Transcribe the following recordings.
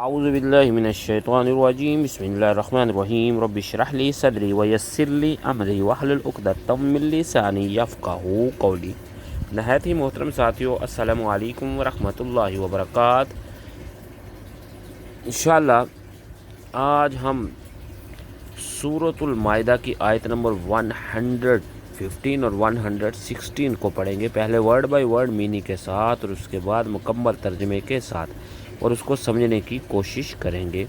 اعوذ باللہ من الشیطان الرجیم بسم اللہ الرحمن الرحیم رب اشرح لی صدری ویسر لی امری واحلل عقدۃ من لسانی یفقہوا قولی۔ نہایت ہی محترم ساتھیو، السلام علیکم ورحمۃ اللہ وبرکاتہ۔ انشاءاللہ آج ہم سورۃ المائدہ کی آیت نمبر 115 اور 116 کو پڑھیں گے، پہلے ورڈ بائی ورڈ میننگ کے ساتھ اور اس کے بعد مکمل ترجمے کے ساتھ، اور اس کو سمجھنے کی کوشش کریں گے۔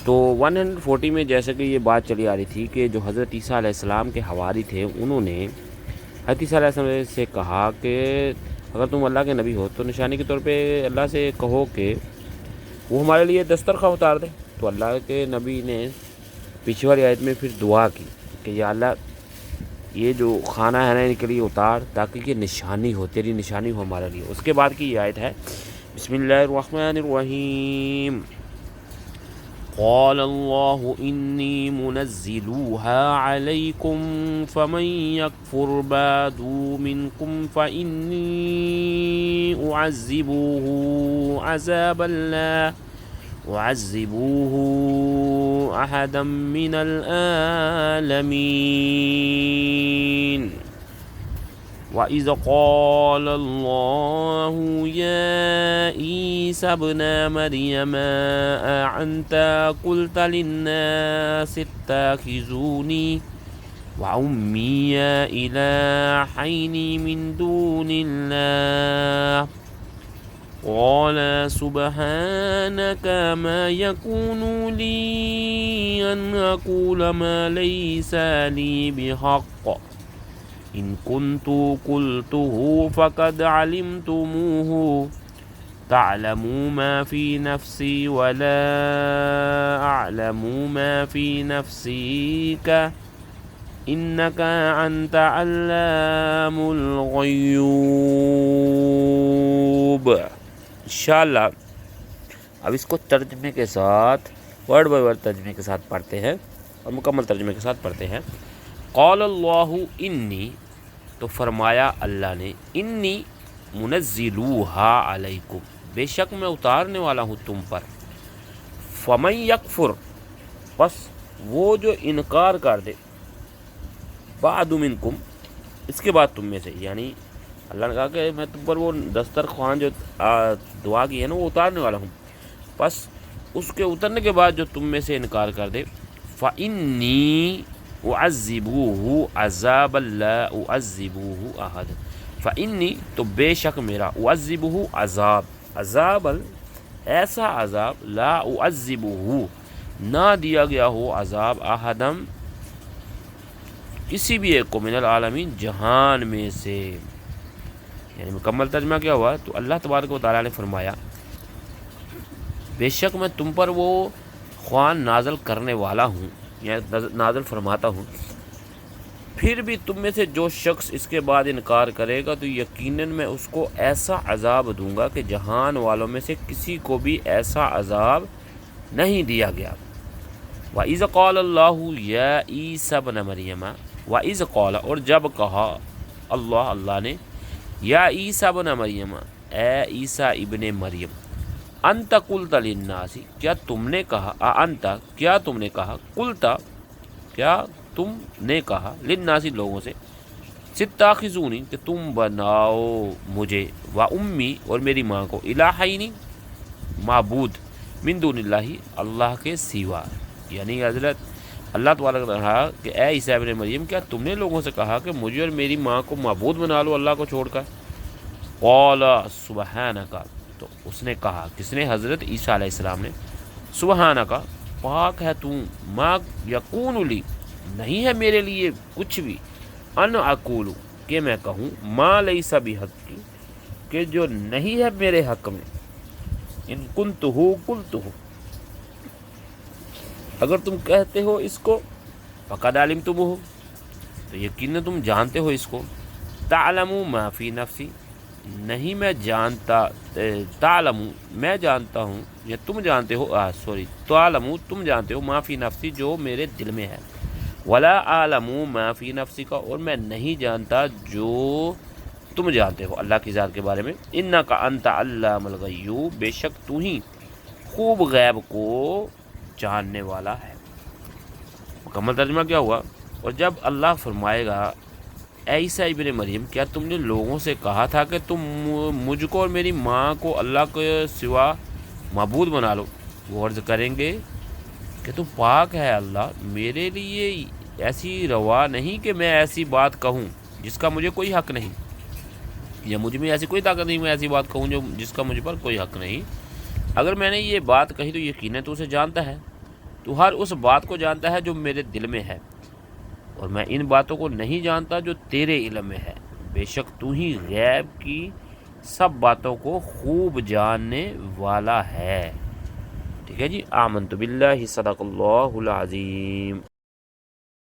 تو 140 میں جیسے کہ یہ بات چلی آ رہی تھی کہ جو حضرت عیسیٰ علیہ السلام کے حواری تھے، انہوں نے حضرت عیسیٰ علیہ السلام سے کہا کہ اگر تم اللہ کے نبی ہو تو نشانی کے طور پہ اللہ سے کہو کہ وہ ہمارے لیے دسترخواں اتار دے۔ تو اللہ کے نبی نے پیچھے والی آیت میں پھر دعا کی کہ یا اللہ یہ جو کھانا ہے نا ان کے لیے اتار، تاکہ یہ نشانی ہو، تیری نشانی ہو ہمارے لیے۔ اس کے بعد کی یہ آیت ہے، بسم اللہ الرحمن الرحیم، قال اللہ انی منزلوها علیکم فمن یکفر بعد منکم فانی اعذبوه احدا من العالمین۔ وَإِذْ قَالَ اللَّهُ يَا عِيسَى ابْنَ مَرْيَمَ أَأَنْتَ قُلْتَ لِلنَّاسِ اتَّخِذُونِي وَأُمِّيَ إِلَٰهَيْنِ مِن دُونِ اللَّهِ قَالَ سُبْحَانَكَ مَا يَكُونُ لِي أَنْ أَقُولَ مَا لَيْسَ لِي بِحَقٍّ إن كنت قلته فقد علمتموه تعلموا ما في نفسي ولا أعلم ما في نفسك إنك أنت علام الغيوب۔ انشاءاللہ اب اس کو ترجمے کے ساتھ، ورڈ بائی ورڈ ترجمے کے ساتھ پڑھتے ہیں اور مکمل ترجمے کے ساتھ پڑھتے ہیں۔ قال اللہ انی، تو فرمایا اللہ نے، انی منزلوہا علیکم، بے شک میں اتارنے والا ہوں تم پر، فمن یکفر، پس وہ جو انکار کر دے، بعد منکم، اس کے بعد تم میں سے، یعنی اللہ نے کہا کہ میں تم پر وہ دسترخوان جو دعا کی ہے نا وہ اتارنے والا ہوں، پس اس کے اترنے کے بعد جو تم میں سے انکار کر دے، فإنی اعذبوہ عذابا لا اعذبوہ احد، فإنی، تو بے شک میرا، اعذبوہ عذاب ایسا عذاب، لا اعذبوہ نہ دیا گیا ہو عذاب، احدم کسی بھی ایک کو، من العالمین جہان میں سے۔ یعنی مکمل ترجمہ کیا ہوا؟ تو اللہ تبارک و تعالیٰ نے فرمایا بے شک میں تم پر وہ خوان نازل کرنے والا ہوں یا نازل فرماتا ہوں، پھر بھی تم میں سے جو شخص اس کے بعد انکار کرے گا تو یقیناً میں اس کو ایسا عذاب دوں گا کہ جہان والوں میں سے کسی کو بھی ایسا عذاب نہیں دیا گیا۔ وَإِذْ قَالَ اللَّهُ يَا عِيسَى ابْنَ مَرْيَمَ، وَإِذْ قَالَ، اور جب کہا اللہ نے، یا عیسیٰ ابن مریم، اے عیسیٰ ابن مریم، انت قلت للناس، کیا تم نے کہا، انت کیا تم نے کہا، قلت کیا تم نے کہا، للناس لوگوں سے، ستاخذونی کہ تم بناؤ مجھے، و امی اور میری ماں کو، الہین معبود، من دون اللہ اللہ کے سوا، یعنی حضرت اللہ تعالیٰ نے کہا کہ اے عیسیٰ ابن مریم کیا تم نے لوگوں سے کہا کہ مجھے اور میری ماں کو معبود بنا لو اللہ کو چھوڑ کر؟ قال سبحانک، تو اس نے کہا، کس نے؟ حضرت عیسیٰ علیہ السلام نے، سبحانک پاک ہے تو، ما یکون لی نہیں ہے میرے لیے کچھ بھی، ان اقول کہ میں کہوں، ما لیس بحق کہ جو نہیں ہے میرے حق میں، ان کنتہ قلتہ اگر تم کہتے ہو اس کو، فقد علمتموہ تو یقیناً تم جانتے ہو اس کو، تعلموا ما فی نفسی نہیں میں جانتا، تعلموا میں جانتا ہوں، یا تم جانتے ہو، تعلموا تم جانتے ہو، ما فی نفسی جو میرے دل میں ہے، ولا اعلم ما فی نفسک اور میں نہیں جانتا جو تم جانتے ہو اللہ کی ذات کے بارے میں، انک انت علام الغیوب بے شک تو ہی خوب غیب کو جاننے والا ہے۔ مکمل ترجمہ کیا ہوا؟ اور جب اللہ فرمائے گا اے عیسیٰ ابن مریم کیا تم نے لوگوں سے کہا تھا کہ تم مجھ کو اور میری ماں کو اللہ کے سوا معبود بنا لو؟ وہ عرض کریں گے کہ تو پاک ہے اللہ، میرے لیے ایسی روا نہیں کہ میں ایسی بات کہوں جس کا مجھے کوئی حق نہیں، یا مجھ میں ایسی کوئی طاقت نہیں میں ایسی بات کہوں جس کا مجھ پر کوئی حق نہیں۔ اگر میں نے یہ بات کہی تو یقیناً تو اسے جانتا ہے، تو ہر اس بات کو جانتا ہے جو میرے دل میں ہے، اور میں ان باتوں کو نہیں جانتا جو تیرے علم میں ہے، بے شک تو ہی غیب کی سب باتوں کو خوب جاننے والا ہے۔ ٹھیک ہے جی، آمنت باللہ، صدق اللہ العظیم۔